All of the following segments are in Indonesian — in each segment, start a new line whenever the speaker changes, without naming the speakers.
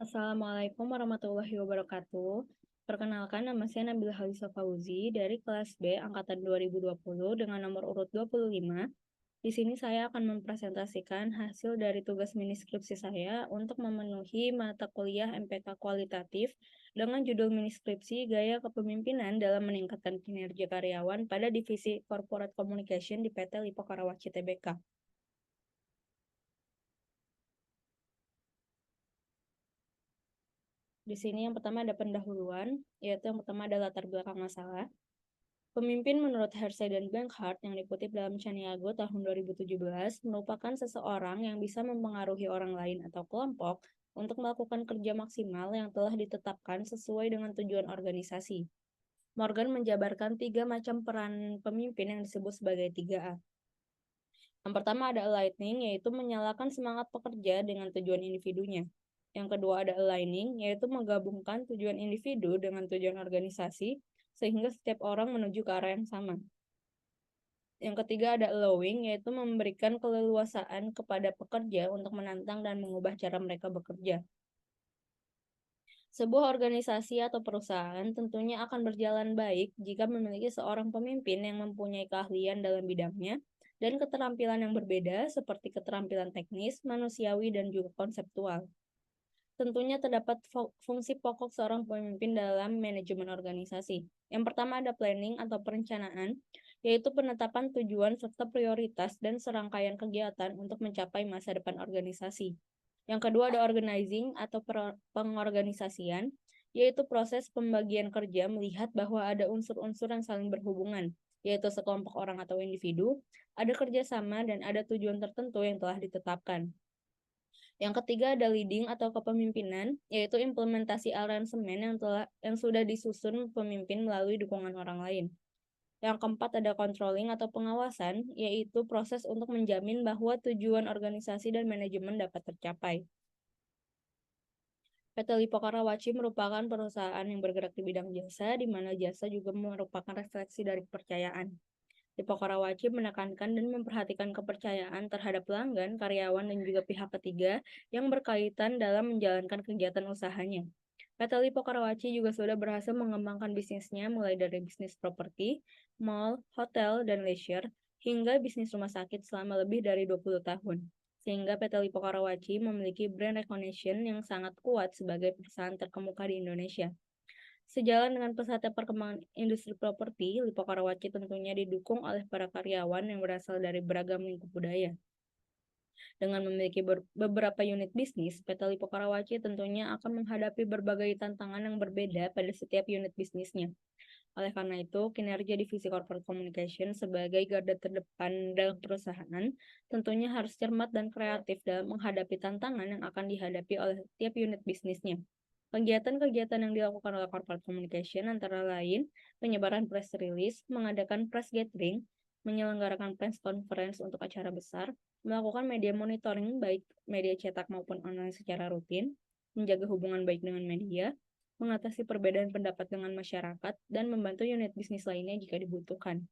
Assalamualaikum warahmatullahi wabarakatuh. Perkenalkan, nama saya Nabila Halisa Fauzi dari kelas B angkatan 2020 dengan nomor urut 25. Di sini saya akan mempresentasikan hasil dari tugas mini skripsi saya untuk memenuhi mata kuliah MPK kualitatif dengan judul mini skripsi Gaya Kepemimpinan dalam Meningkatkan Kinerja Karyawan pada Divisi Corporate Communication di PT Lipo Karawaci Tbk. Di sini yang pertama ada pendahuluan, yaitu yang pertama ada latar belakang masalah. Pemimpin menurut Hersey dan Bankhart yang dikutip dalam Chaniago tahun 2017 merupakan seseorang yang bisa mempengaruhi orang lain atau kelompok untuk melakukan kerja maksimal yang telah ditetapkan sesuai dengan tujuan organisasi. Morgan menjabarkan 3 macam peran pemimpin yang disebut sebagai 3A. Yang pertama ada aligning, yaitu menyalakan semangat pekerja dengan tujuan individunya. Yang kedua ada aligning, yaitu menggabungkan tujuan individu dengan tujuan organisasi, sehingga setiap orang menuju ke arah yang sama. Yang ketiga ada allowing, yaitu memberikan keleluasaan kepada pekerja untuk menantang dan mengubah cara mereka bekerja. Sebuah organisasi atau perusahaan tentunya akan berjalan baik jika memiliki seorang pemimpin yang mempunyai keahlian dalam bidangnya dan keterampilan yang berbeda seperti keterampilan teknis, manusiawi, dan juga konseptual. Tentunya terdapat fungsi pokok seorang pemimpin dalam manajemen organisasi. Yang pertama ada planning atau perencanaan, yaitu penetapan tujuan serta prioritas dan serangkaian kegiatan untuk mencapai masa depan organisasi. Yang kedua ada organizing atau pengorganisasian, yaitu proses pembagian kerja melihat bahwa ada unsur-unsur yang saling berhubungan, yaitu sekelompok orang atau individu, ada kerjasama dan ada tujuan tertentu yang telah ditetapkan. Yang ketiga ada leading atau kepemimpinan, yaitu implementasi aransemen yang sudah disusun pemimpin melalui dukungan orang lain. Yang keempat ada controlling atau pengawasan, yaitu proses untuk menjamin bahwa tujuan organisasi dan manajemen dapat tercapai. PT Lipo Karawaci merupakan perusahaan yang bergerak di bidang jasa, di mana jasa juga merupakan refleksi dari kepercayaan. Lipo Karawaci menekankan dan memperhatikan kepercayaan terhadap pelanggan, karyawan, dan juga pihak ketiga yang berkaitan dalam menjalankan kegiatan usahanya. PT Lipo Karawaci juga sudah berhasil mengembangkan bisnisnya mulai dari bisnis properti, mall, hotel, dan leisure, hingga bisnis rumah sakit selama lebih dari 20 tahun. Sehingga PT Lipo Karawaci memiliki brand recognition yang sangat kuat sebagai perusahaan terkemuka di Indonesia. Sejalan dengan pesatnya perkembangan industri properti, Lipo Karawaci tentunya didukung oleh para karyawan yang berasal dari beragam lingkup budaya. Dengan memiliki beberapa unit bisnis, PT Lipo Karawaci tentunya akan menghadapi berbagai tantangan yang berbeda pada setiap unit bisnisnya. Oleh karena itu, kinerja divisi corporate communication sebagai garda terdepan dalam perusahaan tentunya harus cermat dan kreatif dalam menghadapi tantangan yang akan dihadapi oleh setiap unit bisnisnya. Kegiatan-kegiatan yang dilakukan oleh corporate communication antara lain penyebaran press release, mengadakan press gathering, menyelenggarakan press conference untuk acara besar, melakukan media monitoring baik media cetak maupun online secara rutin, menjaga hubungan baik dengan media, mengatasi perbedaan pendapat dengan masyarakat, dan membantu unit bisnis lainnya jika dibutuhkan.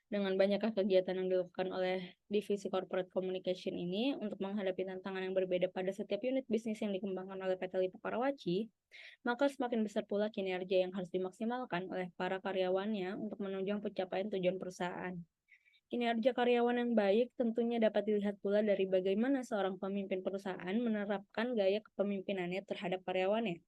Dengan banyaknya kegiatan yang dilakukan oleh divisi corporate communication ini untuk menghadapi tantangan yang berbeda pada setiap unit bisnis yang dikembangkan oleh PT Lipo Karawaci, maka semakin besar pula kinerja yang harus dimaksimalkan oleh para karyawannya untuk menunjang pencapaian tujuan perusahaan. Kinerja karyawan yang baik tentunya dapat dilihat pula dari bagaimana seorang pemimpin perusahaan menerapkan gaya kepemimpinannya terhadap karyawannya.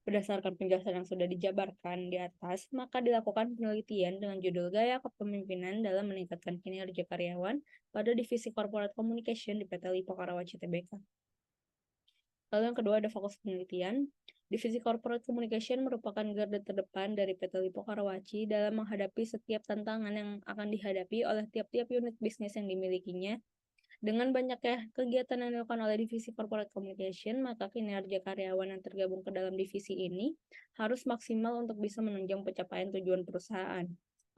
Berdasarkan penjelasan yang sudah dijabarkan di atas, maka dilakukan penelitian dengan judul Gaya Kepemimpinan dalam Meningkatkan Kinerja Karyawan pada Divisi Corporate Communication di PT Lipo Karawaci Tbk. Lalu yang kedua ada fokus penelitian. Divisi Corporate Communication merupakan garda terdepan dari PT Lipo Karawaci dalam menghadapi setiap tantangan yang akan dihadapi oleh tiap-tiap unit bisnis yang dimilikinya. Dengan banyaknya kegiatan yang dilakukan oleh divisi corporate communication, maka kinerja karyawan yang tergabung ke dalam divisi ini harus maksimal untuk bisa menunjang pencapaian tujuan perusahaan.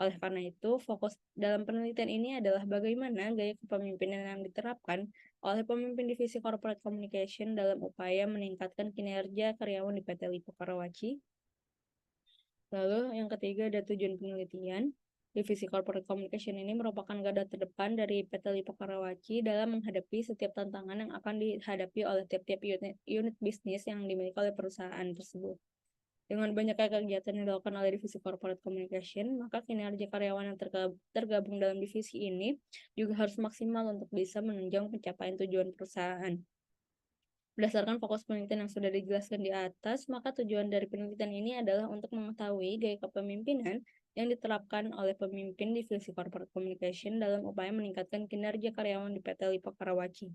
Oleh karena itu, fokus dalam penelitian ini adalah bagaimana gaya kepemimpinan yang diterapkan oleh pemimpin divisi corporate communication dalam upaya meningkatkan kinerja karyawan di PT Lipo Karawaci. Lalu yang ketiga ada tujuan penelitian. Divisi Corporate Communication ini merupakan garda terdepan dari PT Lipo Karawaci dalam menghadapi setiap tantangan yang akan dihadapi oleh tiap-tiap unit bisnis yang dimiliki oleh perusahaan tersebut. Dengan banyaknya kegiatan yang dilakukan oleh Divisi Corporate Communication, maka kinerja karyawan yang tergabung dalam divisi ini juga harus maksimal untuk bisa menunjang pencapaian tujuan perusahaan. Berdasarkan fokus penelitian yang sudah dijelaskan di atas, maka tujuan dari penelitian ini adalah untuk mengetahui gaya kepemimpinan yang diterapkan oleh pemimpin divisi corporate communication dalam upaya meningkatkan kinerja karyawan di PT Lipo Karawaci.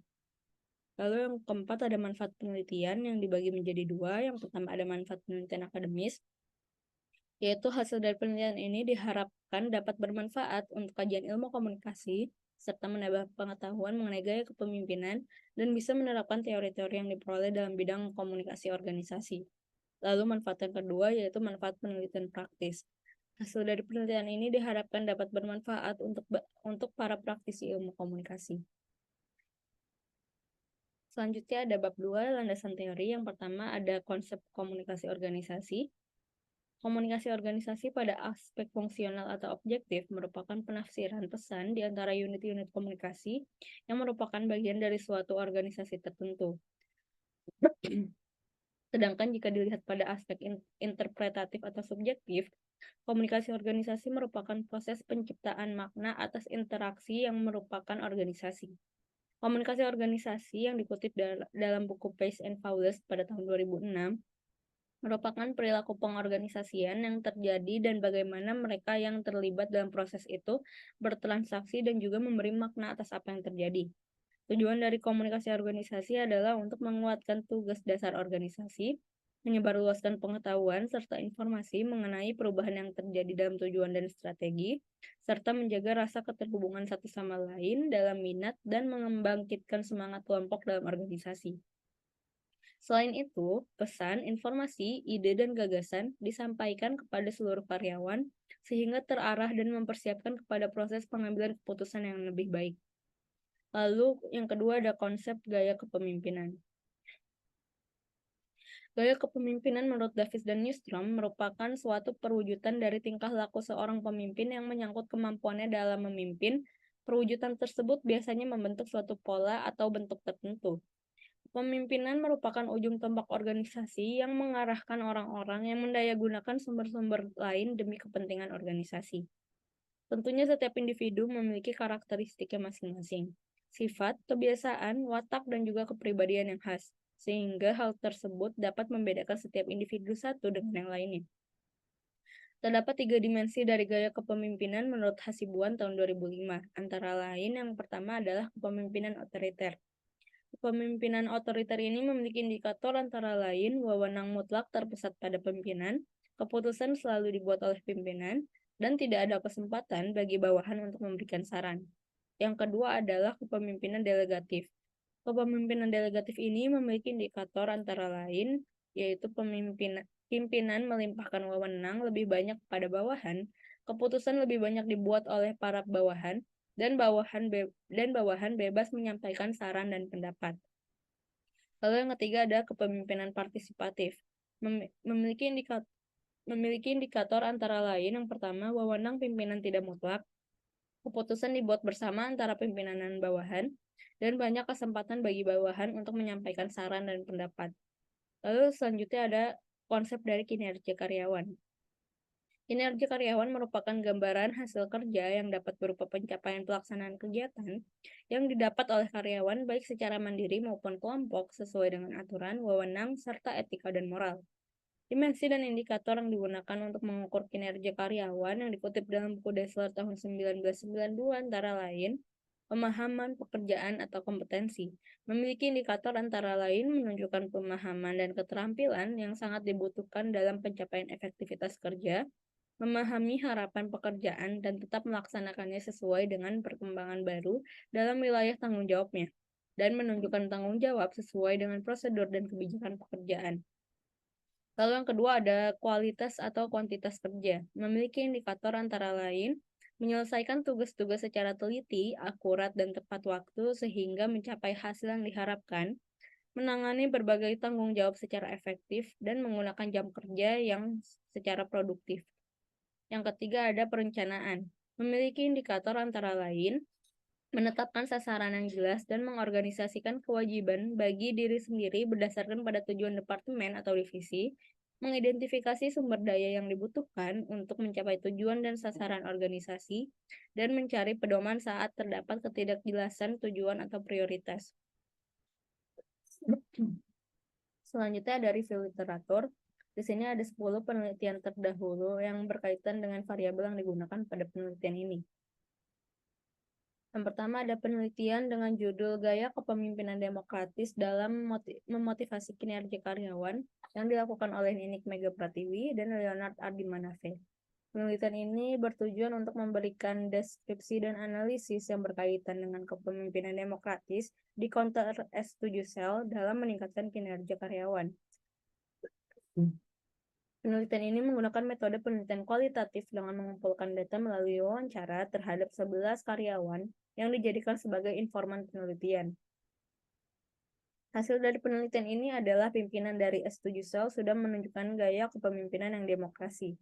Lalu yang keempat ada manfaat penelitian yang dibagi menjadi dua. Yang pertama ada manfaat penelitian akademis, yaitu hasil dari penelitian ini diharapkan dapat bermanfaat untuk kajian ilmu komunikasi serta menambah pengetahuan mengenai gaya kepemimpinan dan bisa menerapkan teori-teori yang diperoleh dalam bidang komunikasi organisasi. Lalu manfaat yang kedua yaitu manfaat penelitian praktis. Hasil dari penelitian ini diharapkan dapat bermanfaat untuk para praktisi ilmu komunikasi. Selanjutnya ada bab 2, landasan teori. Yang pertama ada konsep komunikasi organisasi. Komunikasi organisasi pada aspek fungsional atau objektif merupakan penafsiran pesan di antara unit-unit komunikasi yang merupakan bagian dari suatu organisasi tertentu. Sedangkan jika dilihat pada aspek interpretatif atau subjektif, komunikasi organisasi merupakan proses penciptaan makna atas interaksi yang merupakan organisasi. Komunikasi organisasi yang dikutip dalam buku Pace and Fowles pada tahun 2006 merupakan perilaku pengorganisasian yang terjadi dan bagaimana mereka yang terlibat dalam proses itu bertransaksi dan juga memberi makna atas apa yang terjadi. Tujuan dari komunikasi organisasi adalah untuk menguatkan tugas dasar organisasi, menyebarluaskan pengetahuan serta informasi mengenai perubahan yang terjadi dalam tujuan dan strategi, serta menjaga rasa keterhubungan satu sama lain dalam minat dan membangkitkan semangat kelompok dalam organisasi. Selain itu, pesan, informasi, ide, dan gagasan disampaikan kepada seluruh karyawan sehingga terarah dan mempersiapkan kepada proses pengambilan keputusan yang lebih baik. Lalu yang kedua ada konsep gaya kepemimpinan. Gaya kepemimpinan menurut Davis dan Nystrom merupakan suatu perwujudan dari tingkah laku seorang pemimpin yang menyangkut kemampuannya dalam memimpin. Perwujudan tersebut biasanya membentuk suatu pola atau bentuk tertentu. Pemimpinan merupakan ujung tombak organisasi yang mengarahkan orang-orang yang mendayagunakan sumber-sumber lain demi kepentingan organisasi. Tentunya setiap individu memiliki karakteristiknya masing-masing, sifat, kebiasaan, watak, dan juga kepribadian yang khas, sehingga hal tersebut dapat membedakan setiap individu satu dengan yang lainnya. Terdapat 3 dimensi dari gaya kepemimpinan menurut Hasibuan tahun 2005, antara lain yang pertama adalah kepemimpinan otoriter. Kepemimpinan otoriter ini memiliki indikator antara lain wewenang mutlak terpusat pada pimpinan, keputusan selalu dibuat oleh pimpinan, dan tidak ada kesempatan bagi bawahan untuk memberikan saran. Yang kedua adalah kepemimpinan delegatif. Kepemimpinan delegatif ini memiliki indikator antara lain, yaitu pimpinan melimpahkan wewenang lebih banyak pada bawahan, keputusan lebih banyak dibuat oleh para bawahan, dan bawahan bebas menyampaikan saran dan pendapat. Lalu yang ketiga ada kepemimpinan partisipatif. Memiliki indikator antara lain yang pertama, wewenang pimpinan tidak mutlak, keputusan dibuat bersama antara pimpinan dan bawahan, dan banyak kesempatan bagi bawahan untuk menyampaikan saran dan pendapat. Lalu selanjutnya ada konsep dari kinerja karyawan. Kinerja karyawan merupakan gambaran hasil kerja yang dapat berupa pencapaian pelaksanaan kegiatan yang didapat oleh karyawan baik secara mandiri maupun kelompok sesuai dengan aturan, wewenang, serta etika dan moral. Dimensi dan indikator yang digunakan untuk mengukur kinerja karyawan yang dikutip dalam buku Dassler tahun 1992 antara lain, pemahaman, pekerjaan, atau kompetensi. Memiliki indikator antara lain menunjukkan pemahaman dan keterampilan yang sangat dibutuhkan dalam pencapaian efektivitas kerja, memahami harapan pekerjaan, dan tetap melaksanakannya sesuai dengan perkembangan baru dalam wilayah tanggung jawabnya, dan menunjukkan tanggung jawab sesuai dengan prosedur dan kebijakan pekerjaan. Lalu yang kedua ada kualitas atau kuantitas kerja. Memiliki indikator antara lain, menyelesaikan tugas-tugas secara teliti, akurat, dan tepat waktu sehingga mencapai hasil yang diharapkan, menangani berbagai tanggung jawab secara efektif, dan menggunakan jam kerja yang secara produktif. Yang ketiga ada perencanaan. Memiliki indikator antara lain, menetapkan sasaran yang jelas dan mengorganisasikan kewajiban bagi diri sendiri berdasarkan pada tujuan departemen atau divisi, mengidentifikasi sumber daya yang dibutuhkan untuk mencapai tujuan dan sasaran organisasi, dan mencari pedoman saat terdapat ketidakjelasan tujuan atau prioritas. Selanjutnya dari review literatur. Di sini ada 10 penelitian terdahulu yang berkaitan dengan variabel yang digunakan pada penelitian ini. Yang pertama ada penelitian dengan judul Gaya Kepemimpinan Demokratis dalam Memotivasi Kinerja Karyawan yang dilakukan oleh Ninik Mega Pratiwi dan Leonard Ardimanave. Penelitian ini bertujuan untuk memberikan deskripsi dan analisis yang berkaitan dengan kepemimpinan demokratis di counter S7 Cell dalam meningkatkan kinerja karyawan. Penelitian ini menggunakan metode penelitian kualitatif dengan mengumpulkan data melalui wawancara terhadap 11 karyawan yang dijadikan sebagai informan penelitian. Hasil dari penelitian ini adalah pimpinan dari S7 Cell sudah menunjukkan gaya kepemimpinan yang demokrasi.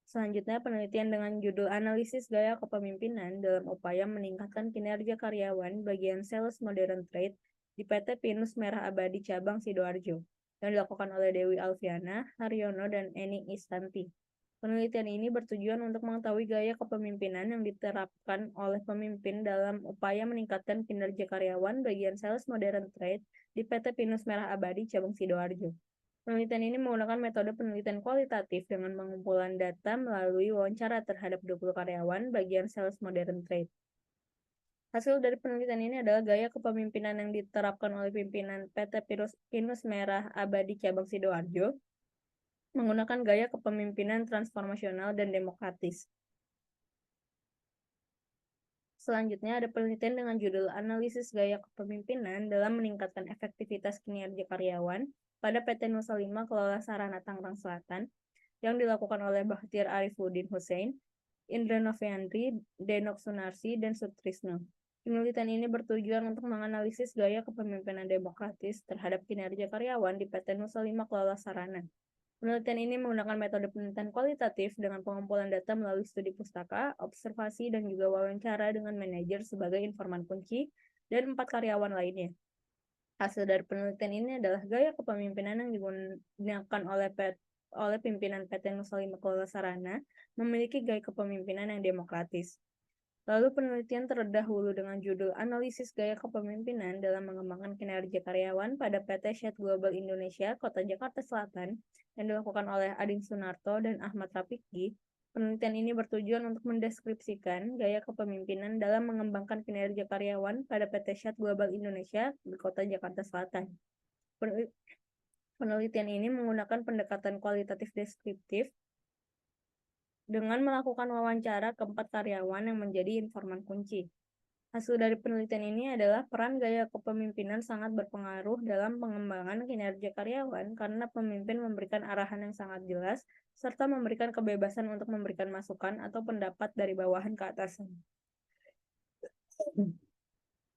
Selanjutnya, penelitian dengan judul Analisis Gaya Kepemimpinan dalam Upaya Meningkatkan Kinerja Karyawan bagian Sales Modern Trade di PT Pinus Merah Abadi Cabang Sidoarjo, yang dilakukan oleh Dewi Alfiana, Haryono, dan Eni Istanti. Penelitian ini bertujuan untuk mengetahui gaya kepemimpinan yang diterapkan oleh pemimpin dalam upaya meningkatkan kinerja karyawan bagian Sales Modern Trade di PT Pinus Merah Abadi Cabang Sidoarjo. Penelitian ini menggunakan metode penelitian kualitatif dengan pengumpulan data melalui wawancara terhadap 20 karyawan bagian Sales Modern Trade. Hasil dari penelitian ini adalah gaya kepemimpinan yang diterapkan oleh pimpinan PT Pinus Merah Abadi Cabang Sidoarjo menggunakan gaya kepemimpinan transformasional dan demokratis. Selanjutnya ada penelitian dengan judul Analisis Gaya Kepemimpinan dalam Meningkatkan Efektivitas Kinerja Karyawan pada PT Nusa 5 Kelola Sarana Tangerang Selatan yang dilakukan oleh Bahtiar Arifuddin Hussein, Indra Noviandri, Denok Sunarsi, dan Sutrisno. Penelitian ini bertujuan untuk menganalisis gaya kepemimpinan demokratis terhadap kinerja karyawan di PT Nusa 5 Kelola Sarana. Penelitian ini menggunakan metode penelitian kualitatif dengan pengumpulan data melalui studi pustaka, observasi, dan juga wawancara dengan manajer sebagai informan kunci dan 4 karyawan lainnya. Hasil dari penelitian ini adalah gaya kepemimpinan yang digunakan oleh pimpinan PT Nusa 5 Kelola Sarana memiliki gaya kepemimpinan yang demokratis. Lalu penelitian terdahulu dengan judul Analisis Gaya Kepemimpinan dalam Mengembangkan Kinerja Karyawan pada PT Shed Global Indonesia, Kota Jakarta Selatan, yang dilakukan oleh Adin Sunarto dan Ahmad Rafiqi. Penelitian ini bertujuan untuk mendeskripsikan gaya kepemimpinan dalam mengembangkan kinerja karyawan pada PT Shed Global Indonesia di Kota Jakarta Selatan. Penelitian ini menggunakan pendekatan kualitatif deskriptif dengan melakukan wawancara ke 4 karyawan yang menjadi informan kunci. Hasil dari penelitian ini adalah peran gaya kepemimpinan sangat berpengaruh dalam pengembangan kinerja karyawan karena pemimpin memberikan arahan yang sangat jelas serta memberikan kebebasan untuk memberikan masukan atau pendapat dari bawahan ke atasan.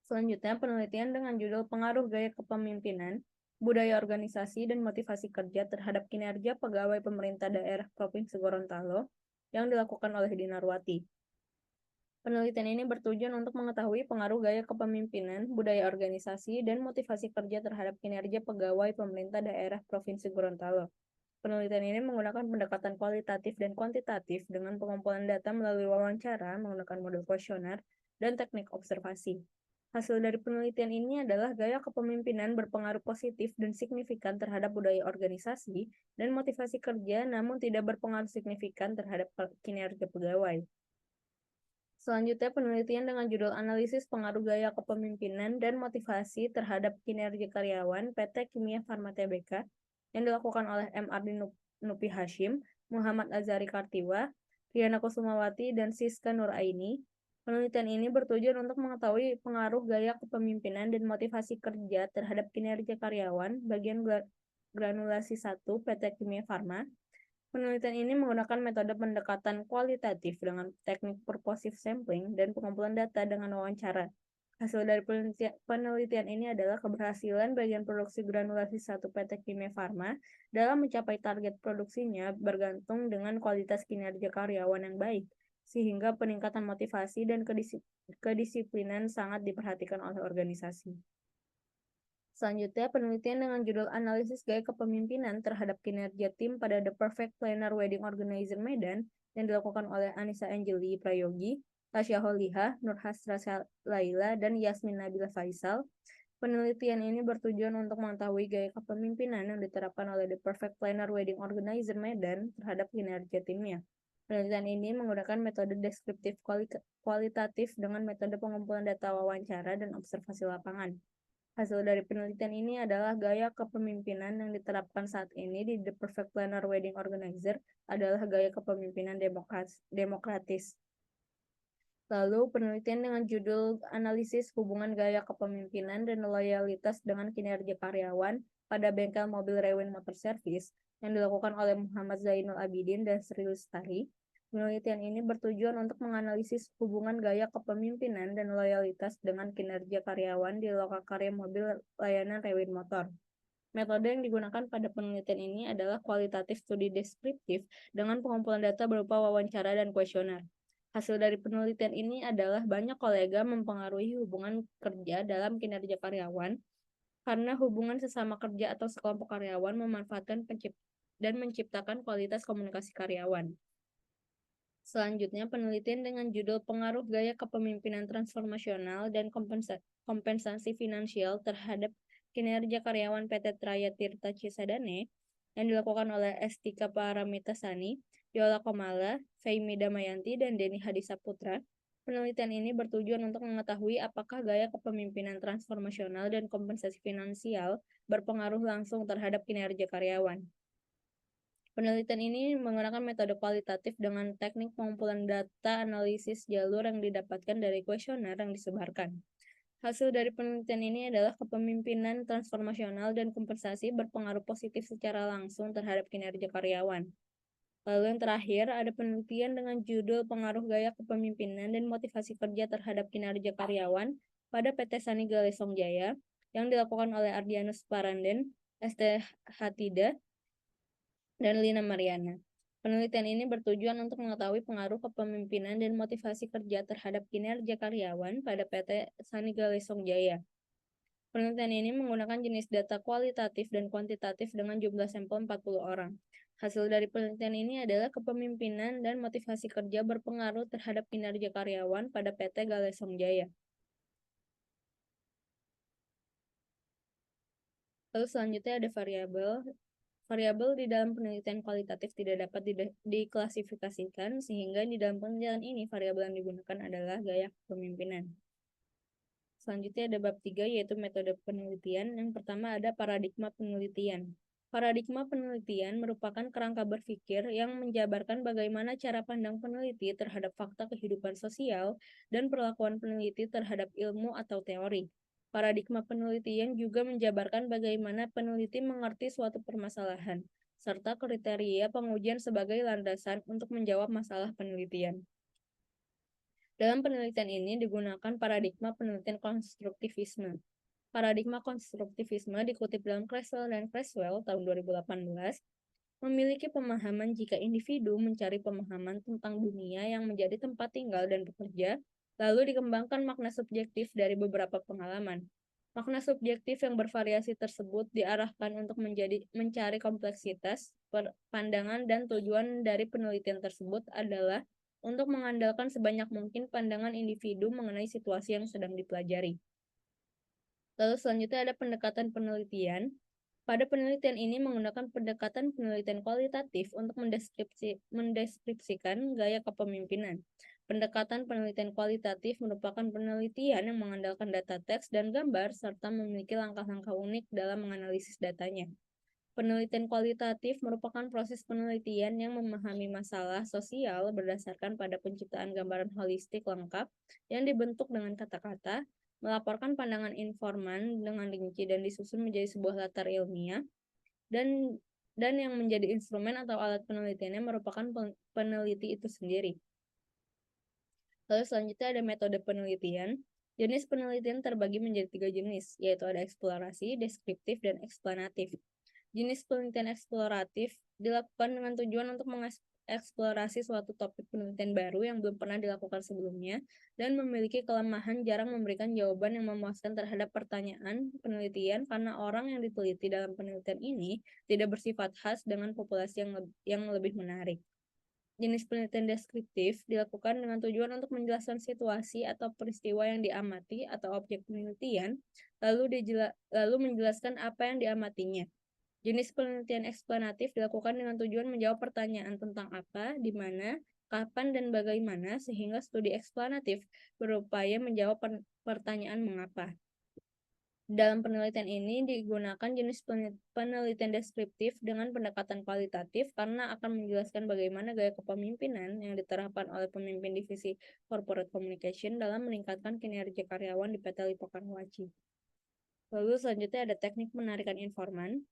Selanjutnya, penelitian dengan judul Pengaruh Gaya Kepemimpinan, Budaya Organisasi dan Motivasi Kerja terhadap Kinerja Pegawai Pemerintah Daerah Provinsi Gorontalo yang dilakukan oleh Dinarwati. Penelitian ini bertujuan untuk mengetahui pengaruh gaya kepemimpinan, budaya organisasi, dan motivasi kerja terhadap kinerja pegawai pemerintah daerah Provinsi Gorontalo. Penelitian ini menggunakan pendekatan kualitatif dan kuantitatif dengan pengumpulan data melalui wawancara menggunakan model kuesioner dan teknik observasi. Hasil dari penelitian ini adalah gaya kepemimpinan berpengaruh positif dan signifikan terhadap budaya organisasi dan motivasi kerja, namun tidak berpengaruh signifikan terhadap kinerja pegawai. Selanjutnya, penelitian dengan judul Analisis Pengaruh Gaya Kepemimpinan dan Motivasi terhadap Kinerja Karyawan PT Kimia Farma Tbk yang dilakukan oleh M. Ardi Nupi Hashim, Muhammad Azari Kartiwa, Riana Kusumawati, dan Siska Nuraini. Penelitian ini bertujuan untuk mengetahui pengaruh gaya kepemimpinan dan motivasi kerja terhadap kinerja karyawan bagian granulasi 1 PT Kimia Farma. Penelitian ini menggunakan metode pendekatan kualitatif dengan teknik purposive sampling dan pengumpulan data dengan wawancara. Hasil dari penelitian ini adalah keberhasilan bagian produksi granulasi 1 PT Kimia Farma dalam mencapai target produksinya bergantung dengan kualitas kinerja karyawan yang baik, sehingga peningkatan motivasi dan kedisiplinan sangat diperhatikan oleh organisasi. Selanjutnya, penelitian dengan judul Analisis Gaya Kepemimpinan terhadap Kinerja Tim pada The Perfect Planner Wedding Organizer Medan yang dilakukan oleh Anissa Angeli Prayogi, Tasya Holihah, Nur Hasra Laila, dan Yasmin Nabila Faisal. Penelitian ini bertujuan untuk mengetahui gaya kepemimpinan yang diterapkan oleh The Perfect Planner Wedding Organizer Medan terhadap kinerja timnya. Penelitian ini menggunakan metode deskriptif kualitatif dengan metode pengumpulan data wawancara dan observasi lapangan. Hasil dari penelitian ini adalah gaya kepemimpinan yang diterapkan saat ini di The Perfect Planner Wedding Organizer adalah gaya kepemimpinan demokratis. Lalu, penelitian dengan judul Analisis Hubungan Gaya Kepemimpinan dan Loyalitas dengan Kinerja Karyawan pada Bengkel Mobil Rewin Motor Service yang dilakukan oleh Muhammad Zainul Abidin dan Sri Lestari. Penelitian ini bertujuan untuk menganalisis hubungan gaya kepemimpinan dan loyalitas dengan kinerja karyawan di lokakarya mobil layanan Rewin Motor. Metode yang digunakan pada penelitian ini adalah kualitatif studi deskriptif dengan pengumpulan data berupa wawancara dan kuesioner. Hasil dari penelitian ini adalah banyak kolega mempengaruhi hubungan kerja dalam kinerja karyawan karena hubungan sesama kerja atau sekelompok karyawan memanfaatkan dan menciptakan kualitas komunikasi karyawan. Selanjutnya, penelitian dengan judul Pengaruh Gaya Kepemimpinan Transformasional dan Kompensasi Finansial terhadap Kinerja Karyawan PT Traya Tirta Cisadane yang dilakukan oleh Estika Paramitasani, Yola Komala, Feimi Damayanti, dan Denny Hadisaputra. Penelitian ini bertujuan untuk mengetahui apakah gaya kepemimpinan transformasional dan kompensasi finansial berpengaruh langsung terhadap kinerja karyawan. Penelitian ini menggunakan metode kualitatif dengan teknik pengumpulan data analisis jalur yang didapatkan dari kuesioner yang disebarkan. Hasil dari penelitian ini adalah kepemimpinan transformasional dan kompensasi berpengaruh positif secara langsung terhadap kinerja karyawan. Lalu yang terakhir, ada penelitian dengan judul Pengaruh Gaya Kepemimpinan dan Motivasi Kerja terhadap Kinerja Karyawan pada PT Sani Galesong Jaya yang dilakukan oleh Ardianus Paranden, ST Hatida, dan Lina Mariana. Penelitian ini bertujuan untuk mengetahui pengaruh kepemimpinan dan motivasi kerja terhadap kinerja karyawan pada PT Sani Galesong Jaya. Penelitian ini menggunakan jenis data kualitatif dan kuantitatif dengan jumlah sampel 40 orang. Hasil dari penelitian ini adalah kepemimpinan dan motivasi kerja berpengaruh terhadap kinerja karyawan pada PT Galesong Jaya. Lalu selanjutnya ada variabel. Variabel di dalam penelitian kualitatif tidak dapat diklasifikasikan, sehingga di dalam penelitian ini variabel yang digunakan adalah gaya kepemimpinan. Selanjutnya ada bab 3, yaitu metode penelitian. Yang pertama ada paradigma penelitian. Paradigma penelitian merupakan kerangka berpikir yang menjabarkan bagaimana cara pandang peneliti terhadap fakta kehidupan sosial dan perlakuan peneliti terhadap ilmu atau teori. Paradigma penelitian juga menjabarkan bagaimana peneliti mengerti suatu permasalahan, serta kriteria pengujian sebagai landasan untuk menjawab masalah penelitian. Dalam penelitian ini digunakan paradigma penelitian konstruktivisme. Paradigma konstruktivisme dikutip dalam Creswell dan Creswell tahun 2018, memiliki pemahaman jika individu mencari pemahaman tentang dunia yang menjadi tempat tinggal dan bekerja, lalu dikembangkan makna subjektif dari beberapa pengalaman. Makna subjektif yang bervariasi tersebut diarahkan untuk mencari kompleksitas, pandangan, dan tujuan dari penelitian tersebut adalah untuk mengandalkan sebanyak mungkin pandangan individu mengenai situasi yang sedang dipelajari. Lalu selanjutnya ada pendekatan penelitian. Pada penelitian ini menggunakan pendekatan penelitian kualitatif untuk mendeskripsikan gaya kepemimpinan. Pendekatan penelitian kualitatif merupakan penelitian yang mengandalkan data teks dan gambar serta memiliki langkah-langkah unik dalam menganalisis datanya. Penelitian kualitatif merupakan proses penelitian yang memahami masalah sosial berdasarkan pada penciptaan gambaran holistik lengkap yang dibentuk dengan kata-kata, melaporkan pandangan informan dengan rinci dan disusun menjadi sebuah latar ilmiah, dan yang menjadi instrumen atau alat penelitiannya merupakan peneliti itu sendiri. Lalu selanjutnya ada metode penelitian. Jenis penelitian terbagi menjadi 3 jenis, yaitu ada eksplorasi, deskriptif, dan eksplanatif. Jenis penelitian eksploratif dilakukan dengan tujuan untuk mengeksplorasi suatu topik penelitian baru yang belum pernah dilakukan sebelumnya, dan memiliki kelemahan jarang memberikan jawaban yang memuaskan terhadap pertanyaan penelitian karena orang yang diteliti dalam penelitian ini tidak bersifat khas dengan populasi yang lebih menarik. Jenis penelitian deskriptif dilakukan dengan tujuan untuk menjelaskan situasi atau peristiwa yang diamati atau objek penelitian, lalu menjelaskan apa yang diamatinya. Jenis penelitian eksplanatif dilakukan dengan tujuan menjawab pertanyaan tentang apa, di mana, kapan, dan bagaimana, sehingga studi eksplanatif berupaya menjawab pertanyaan mengapa. Dalam penelitian ini digunakan jenis penelitian deskriptif dengan pendekatan kualitatif karena akan menjelaskan bagaimana gaya kepemimpinan yang diterapkan oleh pemimpin divisi corporate communication dalam meningkatkan kinerja karyawan di PT Lipo Karawaci. Lalu selanjutnya ada teknik penarikan informan.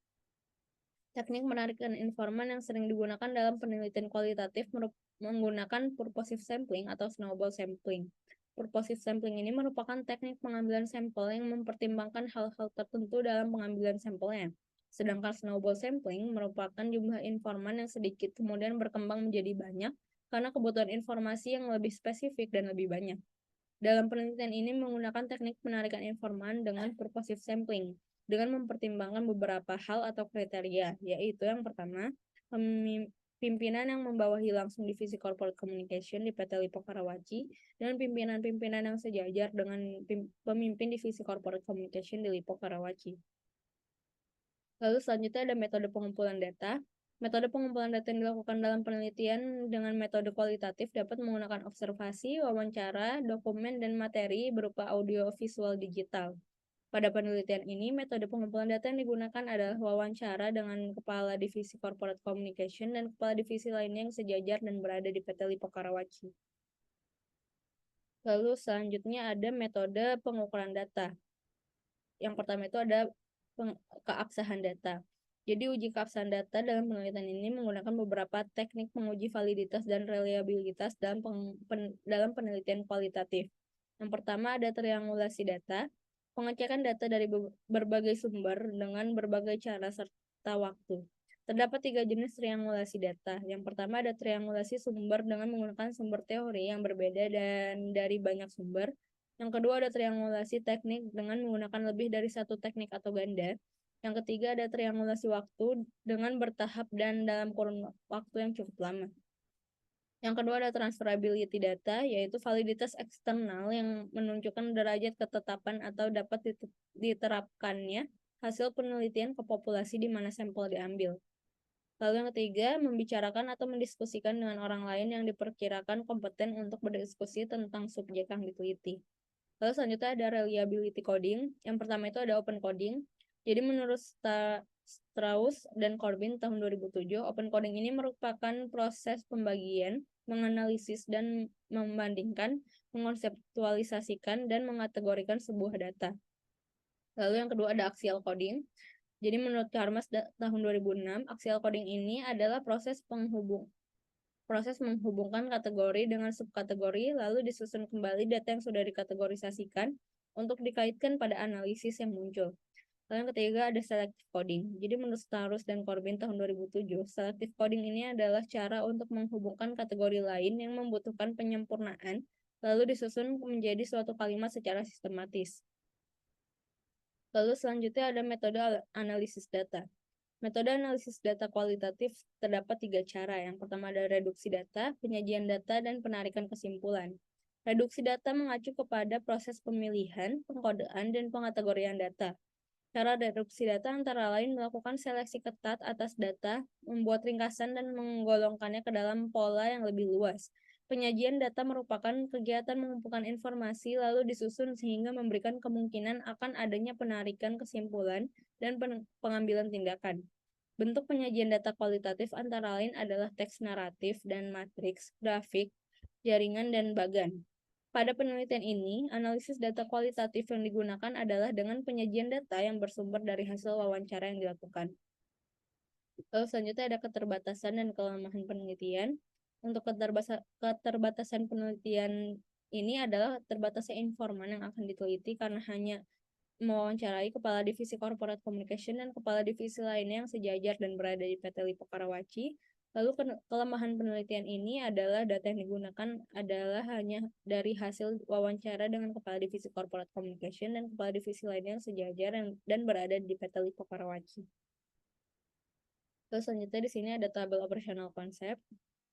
Teknik penarikan informan yang sering digunakan dalam penelitian kualitatif menggunakan purposive sampling atau snowball sampling. Purposive sampling ini merupakan teknik pengambilan sampel yang mempertimbangkan hal-hal tertentu dalam pengambilan sampelnya. Sedangkan snowball sampling merupakan jumlah informan yang sedikit kemudian berkembang menjadi banyak karena kebutuhan informasi yang lebih spesifik dan lebih banyak. Dalam penelitian ini menggunakan teknik penarikan informan dengan purposive sampling dengan mempertimbangkan beberapa hal atau kriteria, yaitu yang pertama, pimpinan yang membawahi langsung divisi corporate communication di PT Lipo Karawaci dan pimpinan-pimpinan yang sejajar dengan pemimpin divisi corporate communication di Lipo Karawaci. Lalu selanjutnya ada metode pengumpulan data. Metode pengumpulan data yang dilakukan dalam penelitian dengan metode kualitatif dapat menggunakan observasi, wawancara, dokumen, dan materi berupa audio visual digital. Pada penelitian ini, metode pengumpulan data yang digunakan adalah wawancara dengan Kepala Divisi Corporate Communication dan Kepala Divisi lainnya yang sejajar dan berada di PT Lipo Karawaci. Lalu selanjutnya ada metode pengukuran data. Yang pertama itu ada keabsahan data. Jadi uji keabsahan data dalam penelitian ini menggunakan beberapa teknik menguji validitas dan reliabilitas dalam penelitian kualitatif. Yang pertama ada triangulasi data. Pengecekan data dari berbagai sumber dengan berbagai cara serta waktu. Terdapat 3 jenis triangulasi data. Yang pertama ada triangulasi sumber dengan menggunakan sumber teori yang berbeda dan dari banyak sumber. Yang kedua ada triangulasi teknik dengan menggunakan lebih dari satu teknik atau ganda. Yang ketiga ada triangulasi waktu dengan bertahap dan dalam kurun waktu yang cukup lama. Yang kedua ada transferability data, yaitu validitas eksternal yang menunjukkan derajat ketetapan atau dapat diterapkannya hasil penelitian ke populasi di mana sampel diambil. Lalu yang ketiga, membicarakan atau mendiskusikan dengan orang lain yang diperkirakan kompeten untuk berdiskusi tentang subjek yang diteliti. Lalu selanjutnya ada reliability coding. Yang pertama itu ada open coding. Jadi menurut Strauss dan Corbin tahun 2007, open coding ini merupakan proses pembagian, menganalisis dan membandingkan, mengonseptualisasikan dan mengategorikan sebuah data. Lalu yang kedua ada axial coding. Jadi menurut Karmas tahun 2006, axial coding ini adalah proses menghubungkan kategori dengan subkategori, lalu disusun kembali data yang sudah dikategorisasikan untuk dikaitkan pada analisis yang muncul. Lalu yang ketiga ada selective coding. Jadi menurut Strauss dan Corbin tahun 2007, selective coding ini adalah cara untuk menghubungkan kategori lain yang membutuhkan penyempurnaan, lalu disusun menjadi suatu kalimat secara sistematis. Lalu selanjutnya ada metode analisis data. Metode analisis data kualitatif terdapat 3 cara. Yang pertama ada reduksi data, penyajian data, dan penarikan kesimpulan. Reduksi data mengacu kepada proses pemilihan, pengkodean, dan pengategorian data. Cara reduksi data antara lain melakukan seleksi ketat atas data, membuat ringkasan dan menggolongkannya ke dalam pola yang lebih luas. Penyajian data merupakan kegiatan mengumpulkan informasi lalu disusun sehingga memberikan kemungkinan akan adanya penarikan kesimpulan dan pengambilan tindakan. Bentuk penyajian data kualitatif antara lain adalah teks naratif dan matriks, grafik, jaringan, dan bagan. Pada penelitian ini, analisis data kualitatif yang digunakan adalah dengan penyajian data yang bersumber dari hasil wawancara yang dilakukan. Lalu selanjutnya ada keterbatasan dan kelemahan penelitian. Untuk keterbatasan penelitian ini adalah terbatasnya informan yang akan diteliti karena hanya mewawancarai Kepala Divisi Corporate Communication dan Kepala Divisi lainnya yang sejajar dan berada di PT Lipo Karawaci. Lalu kelemahan penelitian ini adalah data yang digunakan adalah hanya dari hasil wawancara dengan Kepala Divisi Corporate Communication dan Kepala Divisi lainnya yang sejajar dan berada di PT Lipo Karawaci. Terus selanjutnya di sini ada tabel operasional konsep.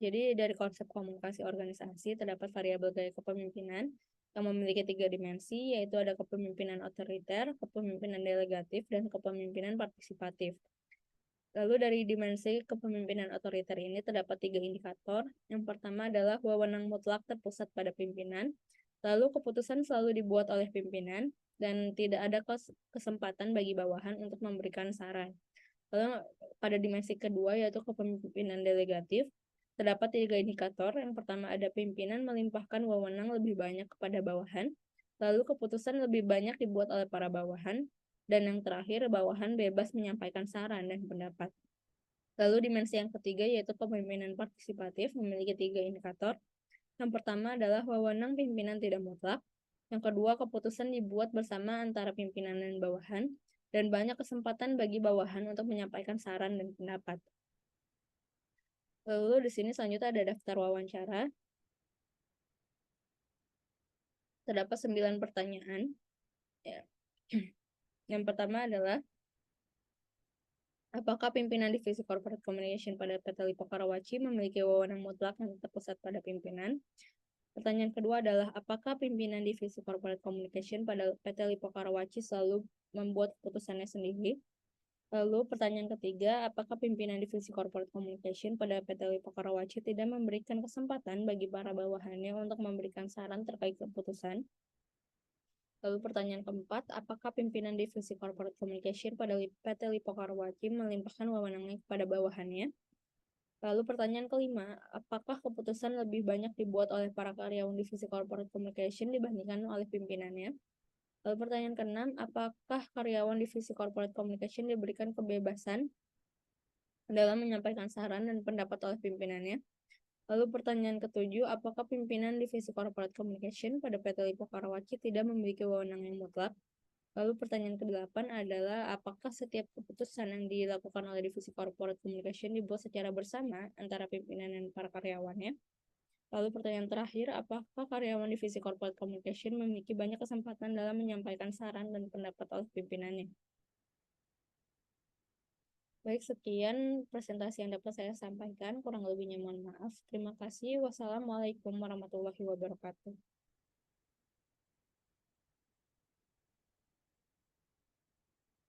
Jadi dari konsep komunikasi organisasi terdapat variabel gaya kepemimpinan yang memiliki 3 dimensi, yaitu ada kepemimpinan otoriter, kepemimpinan delegatif, dan kepemimpinan partisipatif. Lalu dari dimensi kepemimpinan otoriter ini terdapat 3 indikator. Yang pertama adalah wewenang mutlak terpusat pada pimpinan. Lalu keputusan selalu dibuat oleh pimpinan dan tidak ada kesempatan bagi bawahan untuk memberikan saran. Lalu pada dimensi kedua yaitu kepemimpinan delegatif, terdapat 3 indikator. Yang pertama ada pimpinan melimpahkan wewenang lebih banyak kepada bawahan. Lalu keputusan lebih banyak dibuat oleh para bawahan. Dan yang terakhir, bawahan bebas menyampaikan saran dan pendapat. Lalu dimensi yang ketiga yaitu kepemimpinan partisipatif memiliki 3 indikator. Yang pertama adalah wewenang pimpinan tidak mutlak. Yang kedua, keputusan dibuat bersama antara pimpinan dan bawahan. Dan banyak kesempatan bagi bawahan untuk menyampaikan saran dan pendapat. Lalu di sini selanjutnya ada daftar wawancara. Terdapat 9 pertanyaan. Ya. Yang pertama adalah, apakah pimpinan Divisi Corporate Communication pada PT Lipo Karawaci memiliki wewenang mutlak yang terpusat pada pimpinan? Pertanyaan kedua adalah, apakah pimpinan Divisi Corporate Communication pada PT Lipo Karawaci selalu membuat keputusannya sendiri? Lalu pertanyaan ketiga, apakah pimpinan Divisi Corporate Communication pada PT Lipo Karawaci tidak memberikan kesempatan bagi para bawahannya untuk memberikan saran terkait keputusan? Lalu pertanyaan keempat, apakah pimpinan Divisi Corporate Communication pada PT Lipo Karawaci melimpahkan wewenangnya kepada bawahannya? Lalu pertanyaan kelima, apakah keputusan lebih banyak dibuat oleh para karyawan Divisi Corporate Communication dibandingkan oleh pimpinannya? Lalu pertanyaan keenam, apakah karyawan Divisi Corporate Communication diberikan kebebasan dalam menyampaikan saran dan pendapat oleh pimpinannya? Lalu pertanyaan ketujuh, apakah pimpinan Divisi Corporate Communication pada PT Lipo Karawaci tidak memiliki wewenang yang mutlak? Lalu pertanyaan kedelapan adalah, apakah setiap keputusan yang dilakukan oleh Divisi Corporate Communication dibuat secara bersama antara pimpinan dan para karyawannya? Lalu pertanyaan terakhir, apakah karyawan Divisi Corporate Communication memiliki banyak kesempatan dalam menyampaikan saran dan pendapat oleh pimpinannya? Baik, sekian presentasi yang dapat saya sampaikan. Kurang lebihnya mohon maaf. Terima kasih. Wassalamualaikum warahmatullahi wabarakatuh.